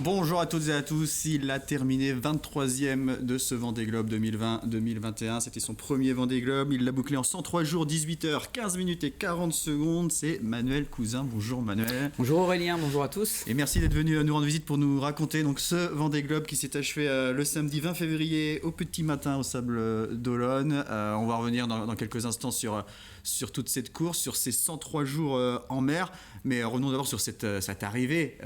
Bonjour à toutes et à tous, il a terminé 23e de ce Vendée Globe 2020-2021, c'était son premier Vendée Globe, il l'a bouclé en 103 jours, 18 heures, 15 minutes et 40 secondes, c'est Manuel Cousin. Bonjour Manuel. Bonjour Aurélien, bonjour à tous. Et merci d'être venu nous rendre visite pour nous raconter donc ce Vendée Globe qui s'est achevé le samedi 20 février au petit matin au Sable d'Olonne. On va revenir dans quelques instants sur toute cette course, sur ces 103 jours en mer, mais revenons d'abord sur cette arrivée.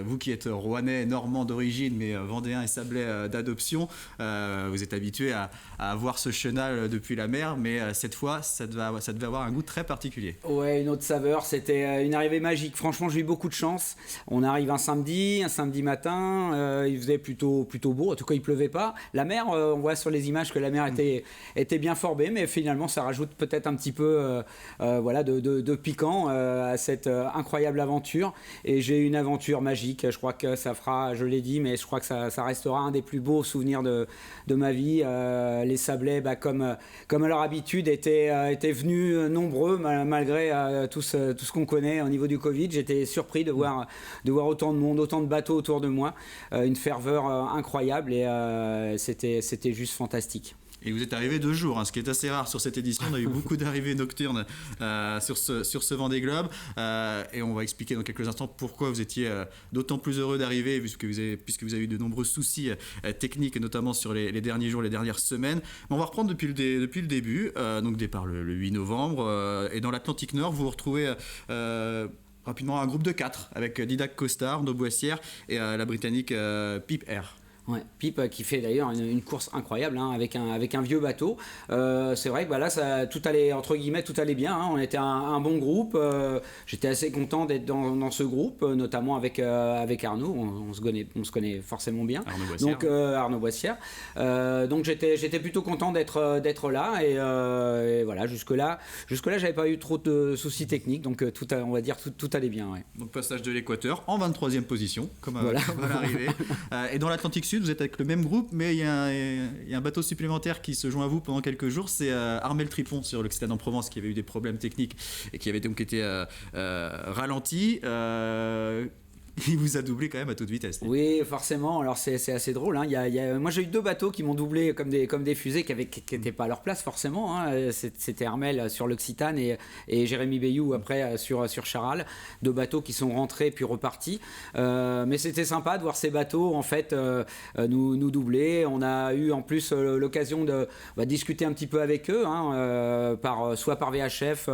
Vous qui êtes Rouennais, Normand d'origine, mais Vendéen et Sablais d'adoption, vous êtes habitué à voir ce chenal depuis la mer, mais cette fois, ça devait avoir un goût très particulier. Ouais, une autre saveur, c'était une arrivée magique. Franchement, j'ai eu beaucoup de chance. On arrive un samedi matin, il faisait plutôt beau, en tout cas il pleuvait pas. La mer, on voit sur les images que la mer était bien forbée, mais finalement ça rajoute peut-être un petit peu de piquant à cette incroyable aventure. Et j'ai eu une aventure magique, je crois que ça fera, je l'ai dit, mais je crois que ça restera un des plus beaux souvenirs de ma vie. Les Sablais, comme à leur habitude, étaient venus nombreux malgré tout ce qu'on connaît au niveau du Covid. J'étais surpris de voir autant de monde, autant de bateaux autour de moi, une ferveur incroyable et c'était juste fantastique. Et vous êtes arrivé 2 jours, ce qui est assez rare sur cette édition. On a eu beaucoup d'arrivées nocturnes sur ce Vendée Globe. Et on va expliquer dans quelques instants pourquoi vous étiez d'autant plus heureux d'arriver, puisque vous avez eu de nombreux soucis techniques, notamment sur les derniers jours, les dernières semaines. Mais on va reprendre depuis le début, donc départ le 8 novembre. Et dans l'Atlantique Nord, vous vous retrouvez rapidement un groupe de 4 avec Didac Costa, Arnaud Boissière et la Britannique Pip Air. Ouais, Pip qui fait d'ailleurs une course incroyable avec un vieux bateau. C'est vrai que là, tout allait bien. On était un bon groupe. J'étais assez content d'être dans ce groupe, notamment avec Arnaud. On se connaît forcément bien. Arnaud Boissière. Donc j'étais plutôt content d'être là. Et voilà, jusque-là, j'avais pas eu trop de soucis techniques. Donc on va dire tout allait bien. Ouais. Donc passage de l'équateur en 23e position, comme à l'arrivée. Et dans l'Atlantique Sud, vous êtes avec le même groupe, mais il y a un bateau supplémentaire qui se joint à vous pendant quelques jours, c'est Armel Tripon sur l'Occitane en Provence qui avait eu des problèmes techniques et qui avait donc été ralenti. Il vous a doublé quand même à toute vitesse. Oui, forcément. Alors c'est assez drôle. Moi j'ai eu 2 bateaux qui m'ont doublé comme des fusées qui n'étaient pas à leur place forcément. C'était Armel sur l'Occitane et Jérémy Bayou après sur Charal. 2 bateaux qui sont rentrés puis repartis. Mais c'était sympa de voir ces bateaux en fait nous doubler. On a eu en plus l'occasion de discuter un petit peu avec eux, soit par VHF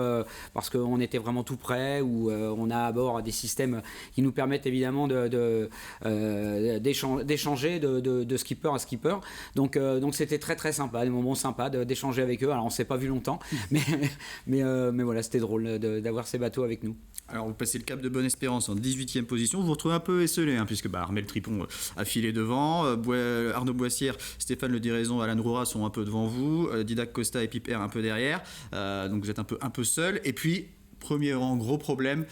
parce qu'on était vraiment tout près, ou on a à bord des systèmes qui nous permettent évidemment d'échanger de skipper à skipper. Donc c'était très très sympa, des moments sympas d'échanger avec eux. Alors on s'est pas vu longtemps, mais voilà, c'était drôle d'avoir ces bateaux avec nous. Alors vous passez le cap de Bonne-Espérance en 18e position, vous vous retrouvez un peu esselé, puisque Armel Tripon a filé devant, Arnaud Boissière, Stéphane Le Diraison, Alan Roura sont un peu devant vous, Didac Costa et Pip Air un peu derrière, donc vous êtes un peu seul. Et puis premier gros problème,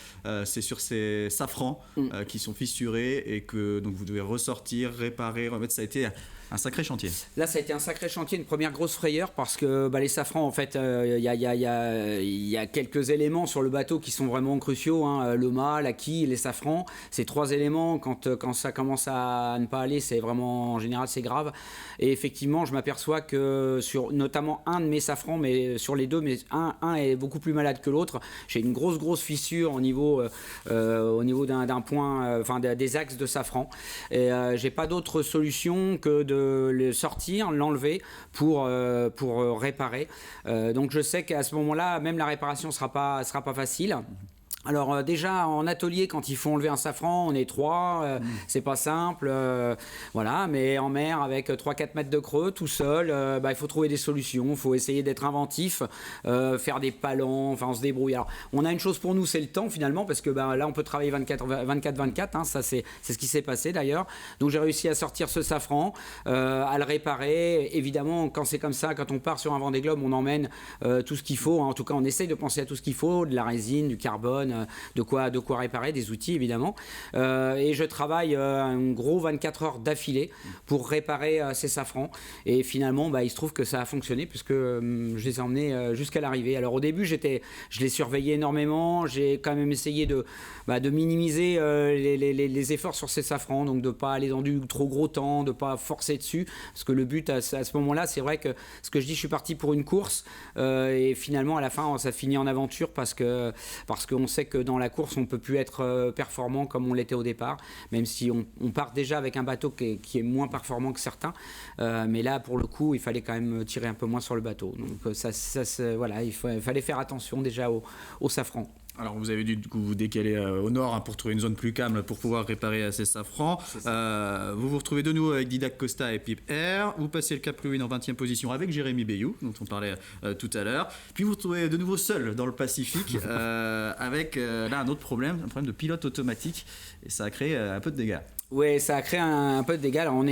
c'est sur ces safrans qui sont fissurés et que donc vous devez ressortir, réparer, remettre. Ça a été un sacré chantier. Là, ça a été un sacré chantier, une première grosse frayeur parce que les safrans, en fait, il y a quelques éléments sur le bateau qui sont vraiment cruciaux. Le mât, la quille, les safrans. Ces 3 éléments, quand ça commence à ne pas aller, c'est vraiment, en général, c'est grave. Et effectivement, je m'aperçois que sur notamment un de mes safrans, mais sur les 2, mais un est beaucoup plus malade que l'autre. J'ai une grosse fissure au niveau d'un point, des axes de safran. Et j'ai pas d'autre solution que de le sortir, l'enlever pour réparer. Donc je sais qu'à ce moment-là, même la réparation sera pas facile. Alors déjà en atelier, quand il faut enlever un safran, on est 3, c'est pas simple, voilà, mais en mer avec 3-4 mètres de creux tout seul, il faut trouver des solutions, il faut essayer d'être inventif, faire des palans, on se débrouille. Alors on a une chose pour nous, c'est le temps finalement, parce que là on peut travailler 24-24, ça c'est ce qui s'est passé d'ailleurs. Donc j'ai réussi à sortir ce safran, à le réparer. Évidemment, quand c'est comme ça, quand on part sur un Vendée Globe, on emmène tout ce qu'il faut, en tout cas on essaye de penser à tout ce qu'il faut, de la résine, du carbone, téléphone, de quoi réparer, des outils évidemment. Et je travaille un gros 24 heures d'affilée pour réparer ces safrans. Et finalement, il se trouve que ça a fonctionné puisque je les ai emmenés jusqu'à l'arrivée. Alors au début, je les surveillais énormément. J'ai quand même essayé de minimiser les efforts sur ces safrans, donc de ne pas aller dans du trop gros temps, de ne pas forcer dessus. Parce que le but à ce moment-là, c'est vrai que ce que je dis, je suis parti pour une course et finalement à la fin ça finit en aventure parce qu'on sait que dans la course on ne peut plus être performant comme on l'était au départ, même si on part déjà avec un bateau qui est moins performant que certains, mais là pour le coup il fallait quand même tirer un peu moins sur le bateau, donc voilà, il fallait faire attention déjà au safran. Alors vous avez dû du coup vous décaler au nord pour trouver une zone plus calme pour pouvoir réparer ces safrans. Vous vous retrouvez de nouveau avec Didac Costa et Pip Air. Vous passez le Cap Lewin en 20e position avec Jérémy Bayou, dont on parlait tout à l'heure. Puis vous vous retrouvez de nouveau seul dans le Pacifique avec là un autre problème, un problème de pilote automatique. Et ça a créé un peu de dégâts. Oui, ça a créé un peu de dégâts. Alors, on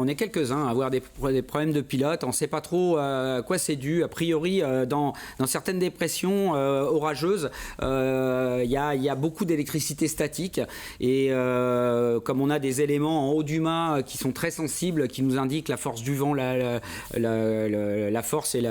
est quelques-uns à avoir des problèmes de pilote. On ne sait pas trop à quoi c'est dû. A priori, dans certaines dépressions orageuses, il y a beaucoup d'électricité statique. Et comme on a des éléments en haut du mât qui sont très sensibles, qui nous indiquent la force du vent, la force et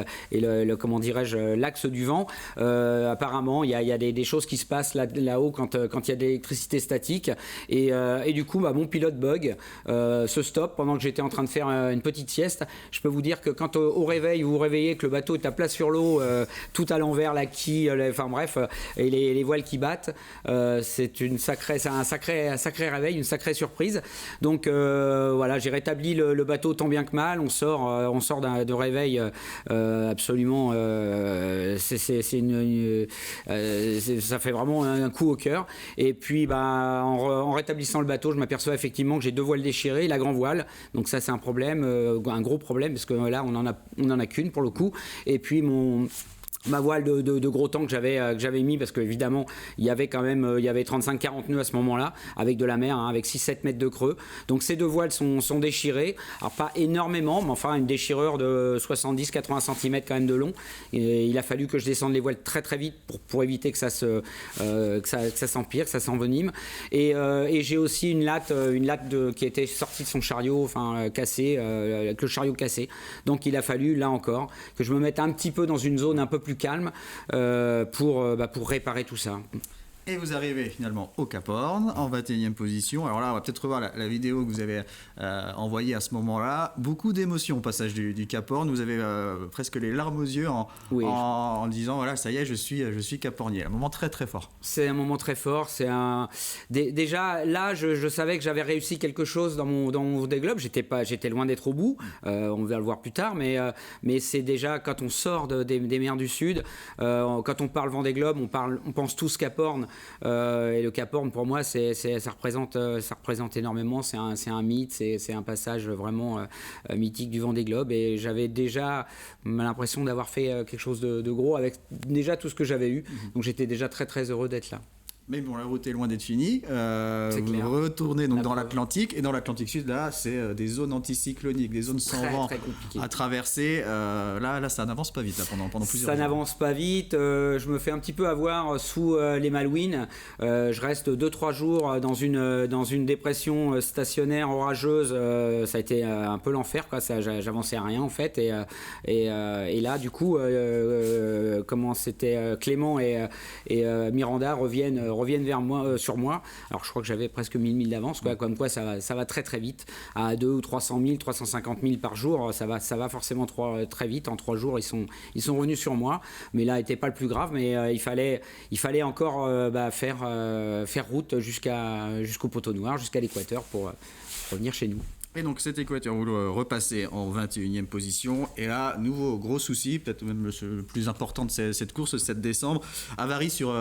comment dirais-je, l'axe du vent, apparemment, il y a des choses qui se passent là-haut quand il y a de l'électricité statique. Et du coup, mon pilote bug se stoppe pendant que j'étais en train de faire une petite sieste. Je peux vous dire que quand au réveil vous vous réveillez, que le bateau est à plat sur l'eau, tout à l'envers, la quille, enfin bref, et les voiles qui battent, c'est un sacré réveil, une sacrée surprise. Donc voilà, j'ai rétabli le bateau tant bien que mal. On sort de réveil absolument, ça fait vraiment un coup au cœur. Et puis en rétablissant le bateau, je m'aperçois effectivement que j'ai 2 voiles déchirées, la grand voile, donc ça c'est un problème, un gros problème, parce que là on en a qu'une pour le coup. Et puis ma voile de gros temps que j'avais mis, parce qu'évidemment il y avait 35-40 nœuds à ce moment-là, avec de la mer, avec 6-7 mètres de creux. Donc ces 2 voiles sont déchirées, alors pas énormément, mais enfin une déchirure de 70-80 cm quand même de long. Et il a fallu que je descende les voiles très très vite pour éviter que ça s'empire, que ça s'envenime. Et j'ai aussi une latte qui était sortie de son chariot, cassée, avec le chariot cassé. Donc il a fallu là encore que je me mette un petit peu dans une zone un peu plus calme pour réparer tout ça. Et vous arrivez finalement au Cap Horn en 21e position. Alors là, on va peut-être revoir la vidéo que vous avez envoyée à ce moment-là. Beaucoup d'émotions au passage du Cap Horn. Vous avez presque les larmes aux yeux en disant voilà, ça y est, je suis Cap Hornier. Un moment très très fort. C'est un moment très fort. Déjà là, je savais que j'avais réussi quelque chose dans mon Vendée Globe. J'étais loin d'être au bout. On va le voir plus tard, mais c'est déjà quand on sort des mers du Sud, quand on parle Vendée Globe, on pense tous Cap Horn. Et le Cap Horn pour moi ça représente énormément, c'est un mythe, c'est un passage vraiment mythique du Vendée Globe, et j'avais déjà l'impression d'avoir fait quelque chose de gros avec déjà tout ce que j'avais eu, donc j'étais déjà très très heureux d'être là. Mais bon, la route est loin d'être finie. Vous retournez donc dans l'Atlantique. Et dans l'Atlantique Sud, là, c'est des zones anticycloniques, des zones sans vent à traverser. Là, ça n'avance pas vite là, pendant plusieurs jours. Ça n'avance pas vite. Je me fais un petit peu avoir sous les Malouines. Je reste 2-3 jours dans une dépression stationnaire orageuse. Ça a été un peu l'enfer, quoi. J'avançais à rien, en fait. Et là, du coup, comment c'était Clément et Miranda reviennent vers moi, sur moi. Alors je crois que j'avais presque 1000 milles d'avance, quoi. Comme quoi ça va très très vite. À 200 ou 300 000, 350 000 par jour, ça va forcément très vite. En 3 jours, ils sont revenus sur moi. Mais là, n'était pas le plus grave. Mais il fallait encore faire route jusqu'au Poteau Noir, jusqu'à l'équateur pour revenir chez nous. Et donc cet équateur, vous le repassez en 21e position. Et là, nouveau gros souci, peut-être même le plus important de cette course, 7 décembre, avarie sur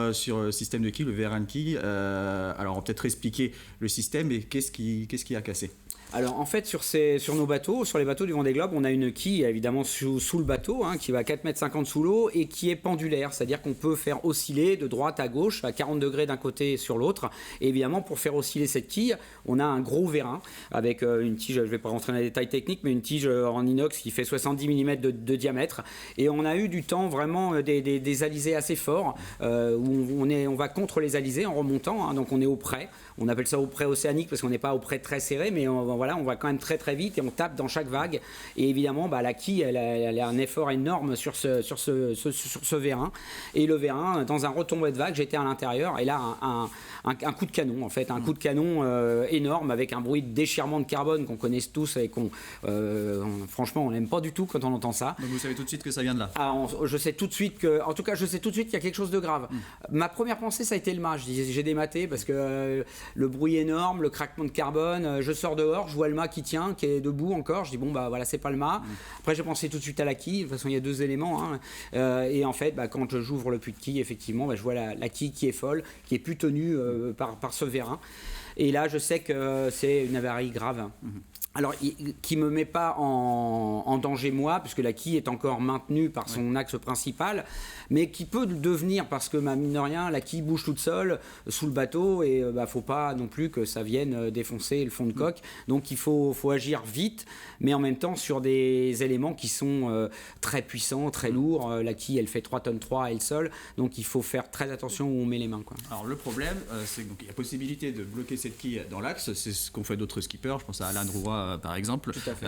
système de quille, le VRN quille. Alors on va peut-être expliquer le système et qu'est-ce qui a cassé. Alors en fait sur nos bateaux, sur les bateaux du Vendée Globe, on a une quille évidemment sous le bateau qui va à 4,50 m sous l'eau et qui est pendulaire, c'est-à-dire qu'on peut faire osciller de droite à gauche à 40 degrés d'un côté et sur l'autre. Et évidemment pour faire osciller cette quille, on a un gros vérin avec une tige, je ne vais pas rentrer dans les détails techniques, mais une tige en inox qui fait 70 mm de diamètre. Et on a eu du temps vraiment des alizés assez forts où on va contre les alizés en remontant, donc on est au près. On appelle ça au près océanique parce qu'on n'est pas au près très serré, mais on va quand même très très vite et on tape dans chaque vague. Et évidemment, la quille, elle a un effort énorme sur ce vérin. Et le vérin, dans un retombé de vague, j'étais à l'intérieur et là, un coup de canon, en fait, un coup de canon énorme avec un bruit de déchirement de carbone qu'on connaisse tous et franchement, on n'aime pas du tout quand on entend ça. Donc vous savez tout de suite que ça vient de là. Je sais tout de suite qu'il y a quelque chose de grave. Ma première pensée, ça a été le mât. J'ai dématé parce que le bruit énorme, le craquement de carbone, je sors dehors, je vois le mât qui tient, qui est debout encore, je dis voilà, c'est pas le mât. Après j'ai pensé tout de suite à la quille, de toute façon il y a deux éléments, et en fait quand j'ouvre le puits de quille, effectivement je vois la quille qui est folle, qui est plus tenue par ce vérin, et là je sais que c'est une avarie grave. Alors, qui ne me met pas en danger moi, puisque la quille est encore maintenue par son axe principal, mais qui peut le devenir, parce que mine de rien, la quille bouge toute seule sous le bateau, et il ne faut pas non plus que ça vienne défoncer le fond de coque. Donc il faut agir vite, mais en même temps sur des éléments qui sont très puissants, très lourds. La quille, elle fait 3,3 tonnes à elle seule, donc il faut faire très attention où on met les mains, quoi. Alors le problème, c'est qu'il y a possibilité de bloquer cette quille dans l'axe, c'est ce qu'ont fait d'autres skippers, je pense à Alain Drouin par exemple. Tout à fait.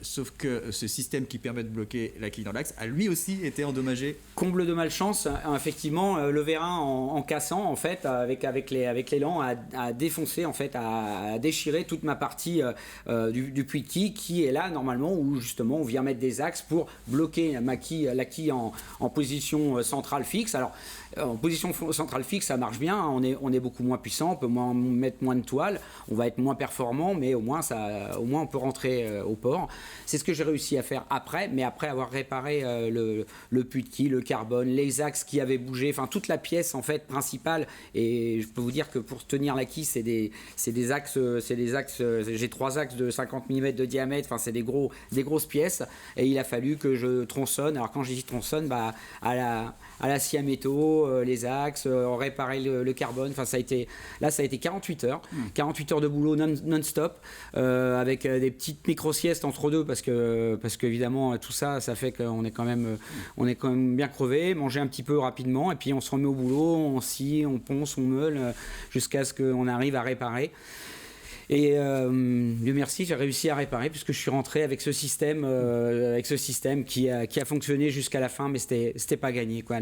Sauf que ce système qui permet de bloquer la quille dans l'axe a lui aussi été endommagé. Comble de malchance, effectivement, le vérin en cassant, en fait, avec les lents, a défoncé, en fait, a déchiré toute ma partie du puits de quille qui est là normalement où justement on vient mettre des axes pour bloquer la quille en position centrale fixe. Alors en position centrale fixe, ça marche bien, on est beaucoup moins puissant, on peut mettre moins de toile, on va être moins performant, mais au moins on peut rentrer au port. C'est ce que j'ai réussi à faire après, mais après avoir réparé le puits de quille, le carbone, les axes qui avaient bougé, enfin toute la pièce en fait principale. Et je peux vous dire que pour tenir la quille, c'est des axes, j'ai 3 axes de 50 mm de diamètre, enfin c'est des grosses pièces, et il a fallu que je tronçonne. Alors quand je dis tronçonne, à la scie à métaux, les axes, réparer le carbone. Enfin, ça a été 48 heures. 48 heures de boulot non-stop, avec des petites micro-siestes entre deux, parce que évidemment, tout ça fait qu'on est quand même bien crevé. Manger un petit peu rapidement, et puis on se remet au boulot, on scie, on ponce, on meule, jusqu'à ce qu'on arrive à réparer. Et Dieu merci, j'ai réussi à réparer puisque je suis rentré avec ce système qui a fonctionné jusqu'à la fin, mais c'était pas gagné, quoi.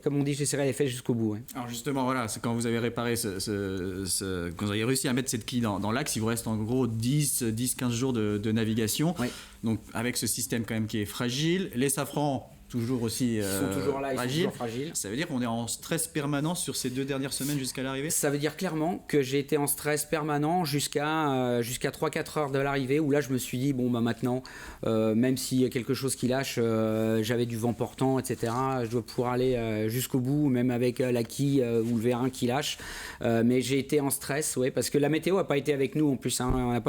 Comme on dit, j'essaierai les faits jusqu'au bout. Ouais. Alors justement, voilà, c'est quand vous avez réparé quand vous avez réussi à mettre cette quille dans l'axe, il vous reste en gros 10-15 jours de navigation. Oui. Donc avec ce système quand même qui est fragile, les safrans toujours aussi ils sont toujours là, fragiles. Ils sont toujours fragiles. Ça veut dire qu'on est en stress permanent sur ces 2 dernières semaines jusqu'à l'arrivée ? Ça veut dire clairement que j'ai été en stress permanent jusqu'à 3-4 heures de l'arrivée, où là je me suis dit, maintenant, même s'il y a quelque chose qui lâche, j'avais du vent portant, etc., je dois pouvoir aller jusqu'au bout, même avec la quille ou le vérin qui lâche. Mais j'ai été en stress, ouais, parce que la météo n'a pas été avec nous en plus. On n'a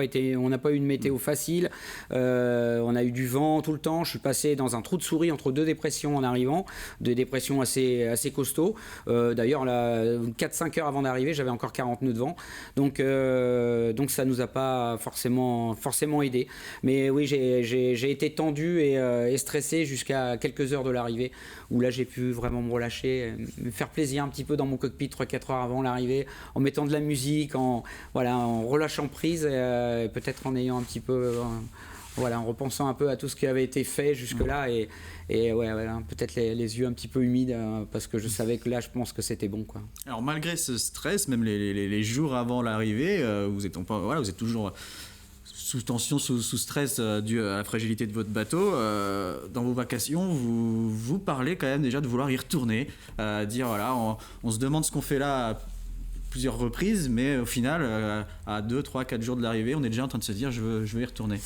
pas eu une météo facile. On a eu du vent tout le temps. Je suis passé dans un trou de souris entre 2 dépressions en arrivant, des dépressions assez costauds. D'ailleurs, 4-5 heures avant d'arriver, j'avais encore 40 nœuds de vent. Donc ça nous a pas forcément aidé. Mais oui, j'ai été tendu et stressé jusqu'à quelques heures de l'arrivée, où là j'ai pu vraiment me relâcher, me faire plaisir un petit peu dans mon cockpit 3-4 heures avant l'arrivée, en mettant de la musique, en relâchant prise, peut-être en ayant un petit peu... en repensant un peu à tout ce qui avait été fait jusque-là, et peut-être les yeux un petit peu humides, parce que je savais que là, je pense que c'était bon, quoi. Alors malgré ce stress, même les jours avant l'arrivée, vous êtes toujours sous tension, sous stress dû à la fragilité de votre bateau. Dans vos vacations, vous parlez quand même déjà de vouloir y retourner, dire on se demande ce qu'on fait là plusieurs reprises, mais au final, à 2, 3, 4 jours de l'arrivée, on est déjà en train de se dire je veux y retourner.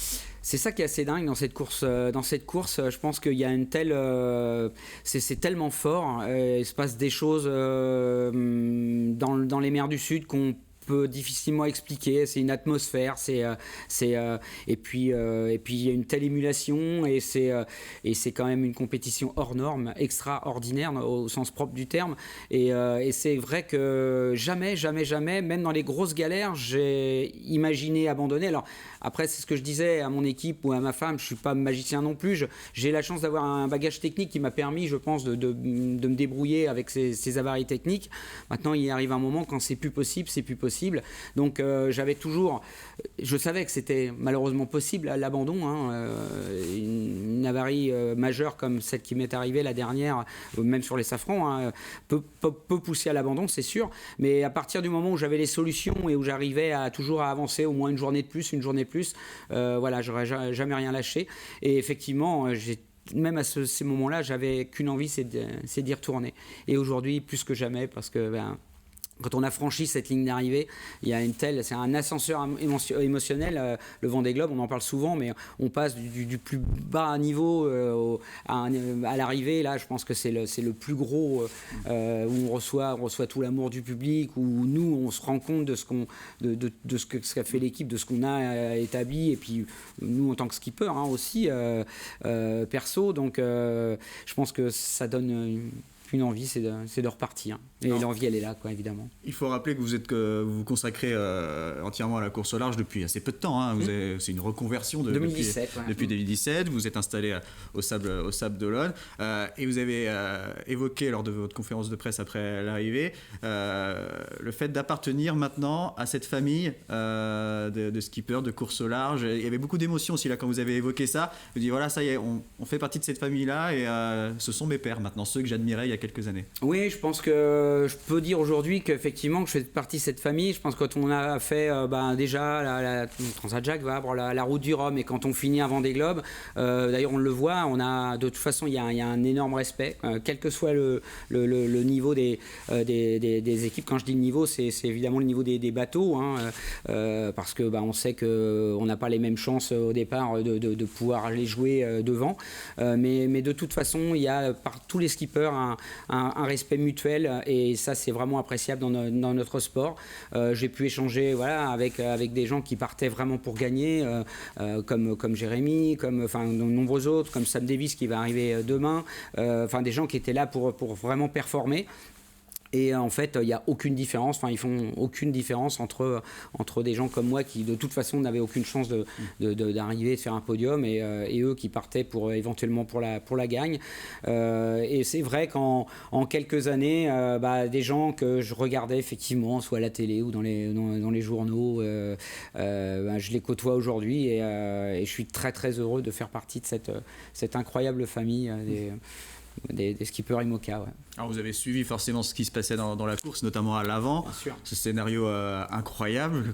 C'est ça qui est assez dingue dans cette course. Je pense qu'il y a une telle... c'est tellement fort. Il se passe des choses dans les mers du Sud qu'on peut difficilement expliquer. C'est une atmosphère, et puis il y a une telle émulation et c'est quand même une compétition hors norme, extraordinaire au sens propre du terme. Et c'est vrai que jamais, même dans les grosses galères, j'ai imaginé abandonner. Alors après, c'est ce que je disais à mon équipe ou à ma femme, je suis pas magicien non plus. J'ai la chance d'avoir un bagage technique qui m'a permis, je pense, de me débrouiller avec ces avaries techniques. Maintenant, il arrive un moment quand c'est plus possible, c'est plus possible. Donc je savais que c'était malheureusement possible l'abandon. Une avarie majeure comme celle qui m'est arrivée la dernière, même sur les safrans, peut pousser à l'abandon, c'est sûr. Mais à partir du moment où j'avais les solutions et où j'arrivais toujours à avancer au moins une journée de plus, j'aurais jamais rien lâché. Et effectivement, même à ces moments-là, j'avais qu'une envie, c'est d'y retourner. Et aujourd'hui, plus que jamais, parce que quand on a franchi cette ligne d'arrivée, c'est un ascenseur émotionnel. Le Vendée Globe, on en parle souvent, mais on passe du plus bas niveau à l'arrivée. Là, je pense que c'est le plus gros, où on reçoit tout l'amour du public, où nous, on se rend compte de ce qu'a fait l'équipe, de ce qu'on a établi, et puis nous, en tant que skipper aussi, perso. Donc, je pense que ça donne une envie, c'est de repartir. Et l'envie, elle est là, quoi, évidemment. Il faut rappeler que vous vous consacrez entièrement à la course au large depuis assez peu de temps. C'est une reconversion depuis 2017. Vous êtes installé au Sable d'Olonne. Et vous avez évoqué lors de votre conférence de presse après l'arrivée le fait d'appartenir maintenant à cette famille de skippers, de course au large. Il y avait beaucoup d'émotions aussi là quand vous avez évoqué ça. Vous dites voilà, ça y est, on fait partie de cette famille-là et ce sont mes pères maintenant, ceux que j'admirais il y a quelques années. Oui, je pense que je peux dire aujourd'hui qu'effectivement que je fais partie de cette famille. Je pense que quand on a fait déjà la Transat Jacques Vabre, la route du Rhum, et quand on finit un Vendée Globe, d'ailleurs on le voit, de toute façon il y a un énorme respect, quel que soit le niveau des équipes. Quand je dis le niveau, c'est évidemment le niveau des bateaux, parce que on sait qu'on n'a pas les mêmes chances au départ de pouvoir les jouer devant, mais de toute façon il y a par tous les skippers un respect mutuel, et ça c'est vraiment appréciable dans notre sport. J'ai pu échanger avec des gens qui partaient vraiment pour gagner, comme Jérémy, comme de nombreux autres, comme Sam Davis qui va arriver demain, des gens qui étaient là pour vraiment performer. Et en fait, il n'y a aucune différence, ils font aucune différence entre des gens comme moi qui, de toute façon, n'avaient aucune chance d'arriver, de faire un podium, et eux qui partaient éventuellement pour la gagne. Et c'est vrai qu'en quelques années, des gens que je regardais effectivement, soit à la télé ou dans les journaux, je les côtoie aujourd'hui, et je suis très très heureux de faire partie de cette incroyable famille des skippers IMOCA. Ouais. Alors vous avez suivi forcément ce qui se passait dans la course, notamment à l'avant. Ce scénario incroyable.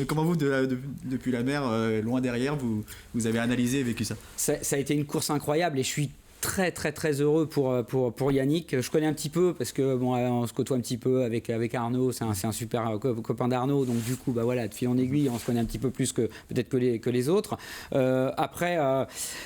Comment vous, depuis la mer, loin derrière, vous avez analysé et vécu ça? Ça a été une course incroyable, et je suis très très très heureux pour Yannick. Je connais un petit peu parce que on se côtoie un petit peu avec Arnaud, c'est un super copain d'Arnaud, donc du coup de fil en aiguille on se connaît un petit peu plus que peut-être que les autres. Après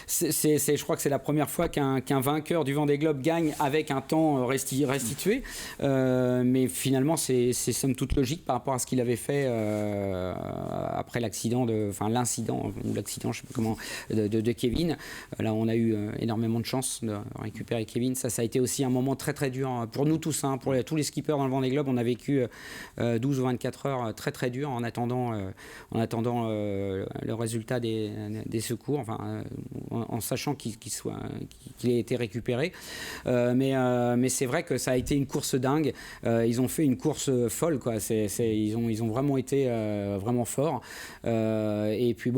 je crois que c'est la première fois qu'un vainqueur du Vendée Globe gagne avec un temps restitué, mais finalement c'est somme toute logique par rapport à ce qu'il avait fait après l'incident, je sais pas comment, de Kevin. Là on a eu énormément de chance de récupérer Kevin. Ça a été aussi un moment très très dur pour nous tous, pour tous les skippers dans le Vendée Globe. On a vécu 12 ou 24 heures très très dures en attendant le résultat des secours, en sachant qu'il ait été récupéré. Mais c'est vrai que ça a été une course dingue. Ils ont fait une course folle, quoi. Ils ont vraiment été vraiment forts. Et puis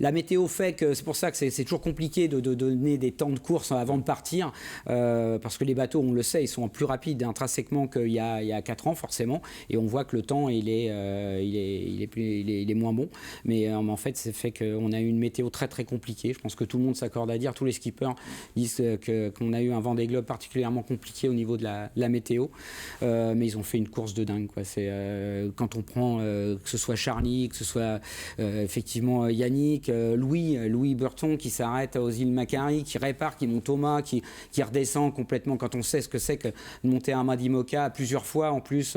la météo fait que c'est pour ça que c'est toujours compliqué de donner des temps de course avant de partir, parce que les bateaux, on le sait, ils sont plus rapides intrinsèquement qu'il y a 4 ans forcément, et on voit que le temps il est moins bon, mais en fait c'est fait qu'on a eu une météo très très compliquée. Je pense que tout le monde s'accorde à dire, tous les skippers disent qu'on a eu un Vendée Globe particulièrement compliqué au niveau de la météo, mais ils ont fait une course de dingue, quoi. Quand on prend que ce soit Charlie, que ce soit effectivement Yannick, Louis Burton qui s'arrête aux îles Macquarie, qui répare, qui monte au mât, qui redescend complètement quand on sait ce que c'est que de monter un mât d'IMOCA plusieurs fois en plus.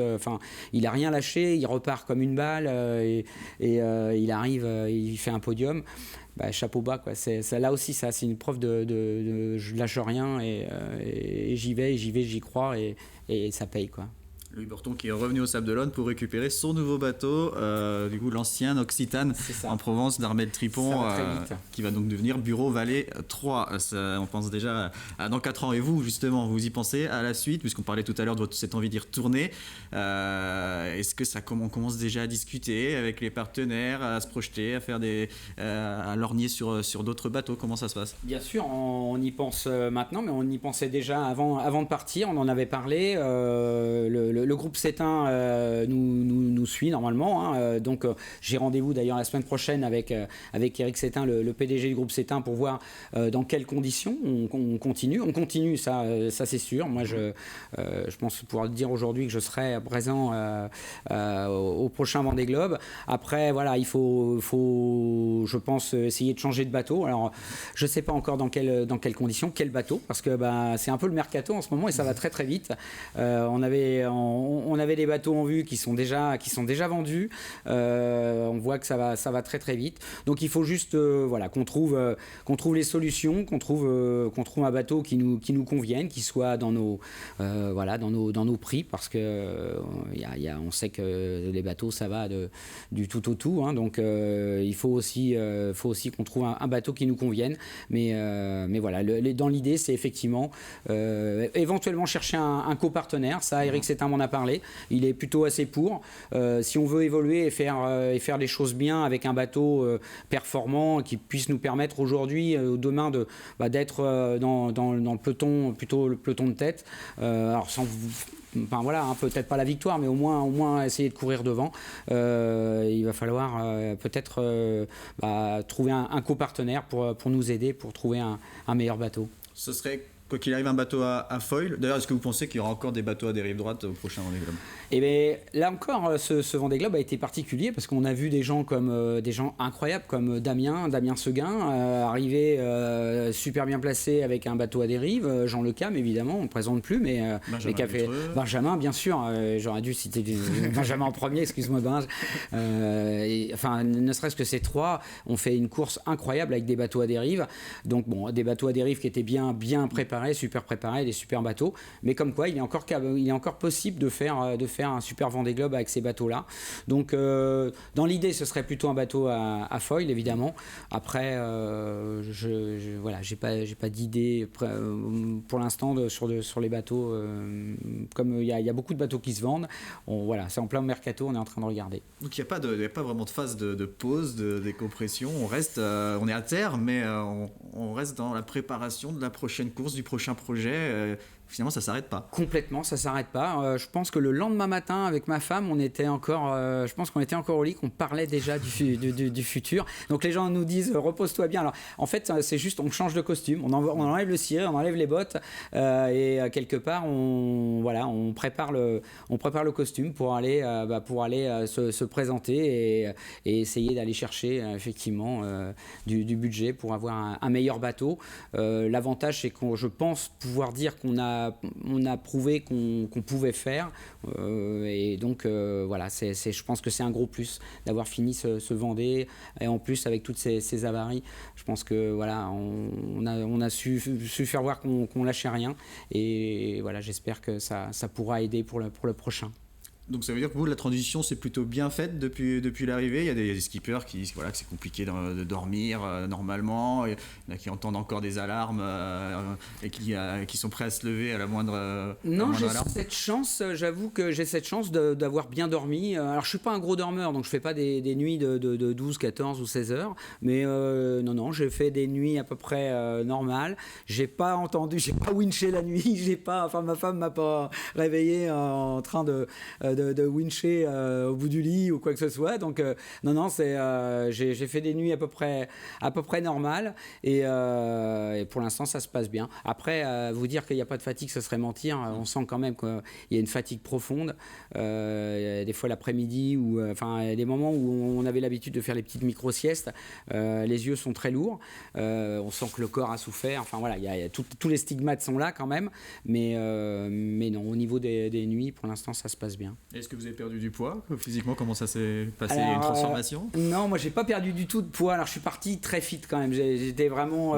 Il n'a rien lâché, il repart comme une balle il arrive, il fait un podium. Chapeau bas, quoi. Là aussi, ça, c'est une preuve de je lâche rien et j'y crois et ça paye, quoi. Louis Borton qui est revenu au Sable d'Olonne pour récupérer son nouveau bateau, du coup l'ancien Occitane en Provence d'Armel Tripon, qui va donc devenir Bureau Valet 3. On pense déjà dans 4 ans. Et vous, justement, vous y pensez à la suite, puisqu'on parlait tout à l'heure de cette envie d'y retourner. Est-ce que on commence déjà à discuter avec les partenaires, à se projeter, à faire à lorgner sur d'autres bateaux? Comment ça se passe? Bien sûr, on y pense maintenant, mais on y pensait déjà avant de partir. On en avait parlé. Le groupe Cétain nous suit normalement, hein, donc j'ai rendez-vous d'ailleurs la semaine prochaine avec Eric Cétain, le PDG du groupe Cétain, pour voir dans quelles conditions on continue, ça c'est sûr. Moi je pense pouvoir dire aujourd'hui que je serai présent au prochain Vendée Globe. Après voilà, il faut je pense essayer de changer de bateau. Alors je sais pas encore dans quelles conditions, quel bateau, parce que c'est un peu le mercato en ce moment et ça va très très vite. On avait des bateaux en vue qui sont déjà vendus. On voit que ça va très très vite. Donc il faut juste qu'on trouve les solutions, qu'on trouve un bateau qui nous convienne, qui soit dans nos prix, parce que on sait que les bateaux ça va du tout au tout, hein, donc il faut aussi qu'on trouve un bateau qui nous convienne. Mais voilà, dans l'idée c'est effectivement éventuellement chercher un copartenaire. Ça, Eric Cétain m'en a parlé. Il est plutôt assez pour. Si on veut évoluer et faire les choses bien avec un bateau performant qui puisse nous permettre aujourd'hui, demain, d'être dans le peloton, plutôt le peloton de tête. Alors peut-être pas la victoire, mais au moins essayer de courir devant. Il va falloir peut-être trouver un copartenaire pour nous aider, pour trouver un meilleur bateau. Ce serait, quoi qu'il arrive, un bateau à foil. D'ailleurs, est-ce que vous pensez qu'il y aura encore des bateaux à dérive droite au prochain Vendée Globe? Et bien là encore, ce Vendée Globe a été particulier parce qu'on a vu des gens incroyables comme Damien Seguin arriver super bien placé avec un bateau à dérive. Jean Le Cam, évidemment, on ne présente plus, mais Benjamin, bien sûr. J'aurais dû citer Benjamin en premier, excuse-moi Benj. Ne serait-ce que ces trois ont fait une course incroyable avec des bateaux à dérive. Donc des bateaux à dérive qui étaient bien préparés, super préparés, des super bateaux. Mais comme quoi, il est encore possible de faire un super Vendée Globe avec ces bateaux-là. Donc, dans l'idée, ce serait plutôt un bateau à foil, évidemment. Après, j'ai pas d'idée pour l'instant sur les bateaux. Comme il y a beaucoup de bateaux qui se vendent, c'est en plein mercato, on est en train de regarder. Donc, il n'y a pas vraiment de phase de pause, de décompression. On est à terre, mais on reste dans la préparation de la prochaine course, du prochain projet. Finalement, ça s'arrête pas. Complètement, ça s'arrête pas. Je pense que le lendemain matin, avec ma femme, on était encore au lit, qu'on parlait déjà du futur. Donc les gens nous disent repose-toi bien. Alors en fait, c'est juste on change de costume, on enlève le ciré, on enlève les bottes et quelque part on prépare le costume pour aller se présenter et essayer d'aller chercher effectivement du budget pour avoir un meilleur bateau. L'avantage, c'est que je pense pouvoir dire qu'on a prouvé qu'on pouvait faire et donc je pense que c'est un gros plus d'avoir fini ce Vendée, et en plus avec toutes ces avaries, je pense que on a su faire voir qu'on lâchait rien, et j'espère que ça pourra aider pour le prochain. Donc ça veut dire que vous, la transition s'est plutôt bien faite depuis l'arrivée. Il y a des skippers qui disent que c'est compliqué de dormir normalement. Il y en a qui entendent encore des alarmes et qui sont prêts à se lever à la moindre Non, j'ai alarme. cette chance, j'avoue que j'ai cette chance d'avoir bien dormi. Alors je suis pas un gros dormeur, donc je fais pas des nuits de 12, 14 ou 16 heures. Mais non, j'ai fait des nuits à peu près normales. J'ai pas winché la nuit. Ma femme m'a pas réveillé en train de de wincher au bout du lit ou quoi que ce soit. Donc non, j'ai fait des nuits à peu près normales et pour l'instant ça se passe bien. Après, vous dire qu'il n'y a pas de fatigue, ce serait mentir. On sent quand même qu'il y a une fatigue profonde. Des fois l'après-midi ou des moments où on avait l'habitude de faire les petites micro-siestes, les yeux sont très lourds. On sent que le corps a souffert. Enfin voilà, tous les stigmates sont là quand même, mais non, au niveau des nuits, pour l'instant, ça se passe bien. Est-ce que vous avez perdu du poids physiquement? Comment ça s'est passé? Il y a une transformation? Non, moi, j'ai pas perdu du tout de poids. Alors, je suis parti très fit quand même. J'étais vraiment,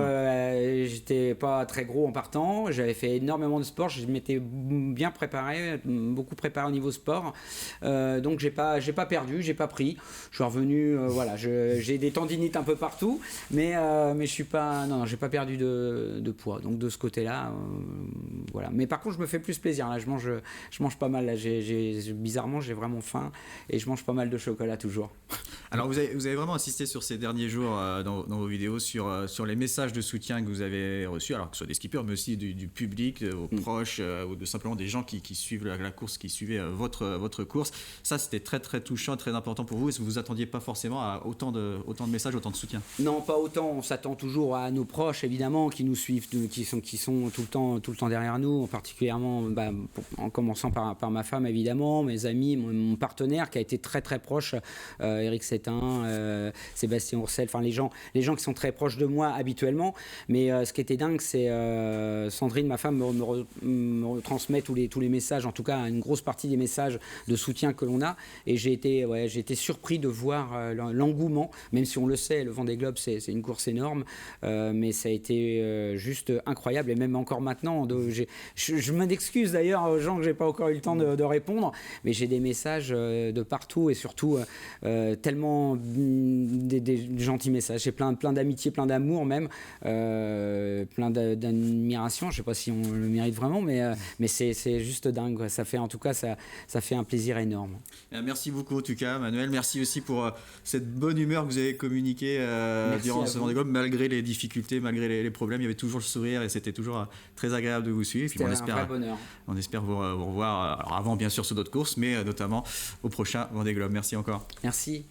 j'étais pas très gros en partant. J'avais fait énormément de sport. Je m'étais bien préparé, beaucoup préparé au niveau sport. Donc, j'ai pas perdu, j'ai pas pris. Je suis revenu. Voilà, j'ai des tendinites un peu partout, mais je suis pas, non, j'ai pas perdu de poids. Donc, de ce côté-là, voilà. Mais par contre, je me fais plus plaisir. Là, je mange pas mal. Là, bizarrement, j'ai vraiment faim et je mange pas mal de chocolat toujours. Alors, vous avez vraiment insisté sur ces derniers jours dans vos vidéos sur les messages de soutien que vous avez reçus, alors que ce soit des skippers, mais aussi du public, vos proches, ou de simplement des gens qui suivent la course, qui suivaient votre course. Ça, c'était très, très touchant, très important pour vous. Est-ce que vous ne vous attendiez pas forcément à autant de messages, autant de soutien? Non, pas autant. On s'attend toujours à nos proches, évidemment, qui nous suivent, qui sont tout le temps derrière nous, particulièrement en commençant par ma femme, évidemment, mes amis, mon partenaire qui a été très très proche, Eric Sétain, Sébastien Ourcel, enfin les gens qui sont très proches de moi habituellement. Mais ce qui était dingue, c'est Sandrine, ma femme, me retransmet tous les messages, en tout cas une grosse partie des messages de soutien que l'on a. Et j'ai été surpris de voir l'engouement, même si on le sait, le Vendée Globe c'est une course énorme, mais ça a été juste incroyable. Et même encore maintenant, je m'excuse d'ailleurs aux gens que j'ai pas encore eu le temps de répondre, mais j'ai des messages de partout et surtout tellement des gentils messages. J'ai plein d'amitié, plein d'amour même, plein d'admiration. Je sais pas si on le mérite vraiment, mais c'est juste dingue, quoi. Ça fait en tout cas ça fait un plaisir énorme. Merci beaucoup en tout cas, Manuel. Merci aussi pour cette bonne humeur que vous avez communiquée durant ce Vendée Globe, malgré les difficultés, malgré les problèmes. Il y avait toujours le sourire et c'était toujours très agréable de vous suivre. C'était un vrai bonheur. On espère vous revoir alors avant bien sûr sur d'autres courses, mais notamment au prochain Vendée Globe. Merci encore. Merci.